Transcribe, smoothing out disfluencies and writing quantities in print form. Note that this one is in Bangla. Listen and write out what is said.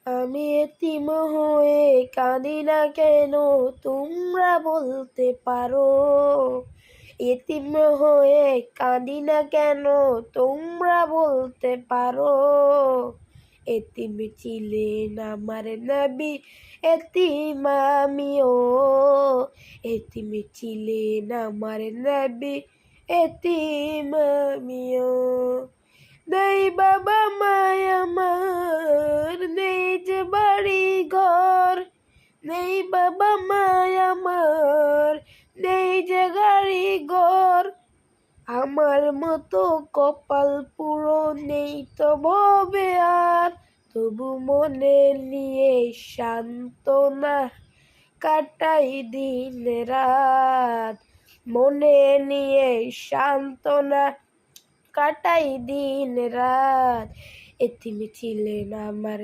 আমি এতিম হয়ে কাঁদি না কেন তোমরা বলতে পারো। এতিম হয়ে কাঁদি না কেন তোমরা বলতে পারো। এতিম ছিলেন আমার নবী, এতিম আমিও। এতিম ছিলেন আমার নবী, এতিম আমিও। নেই বাবা মায় আমার, নেই যে বাড়ি ঘর। নেই বাবা মায় আমার, নেই যে গাড়ি ঘর। আমার মতো কপাল পুরো নেই তো ভবে আর। তবু মনে নিয়ে সান্ত্বনা কাটাই দিন রাত। মনে নিয়ে সান্ত্বনা কাটাই দিন রাত। এতিম ছিলেন আমার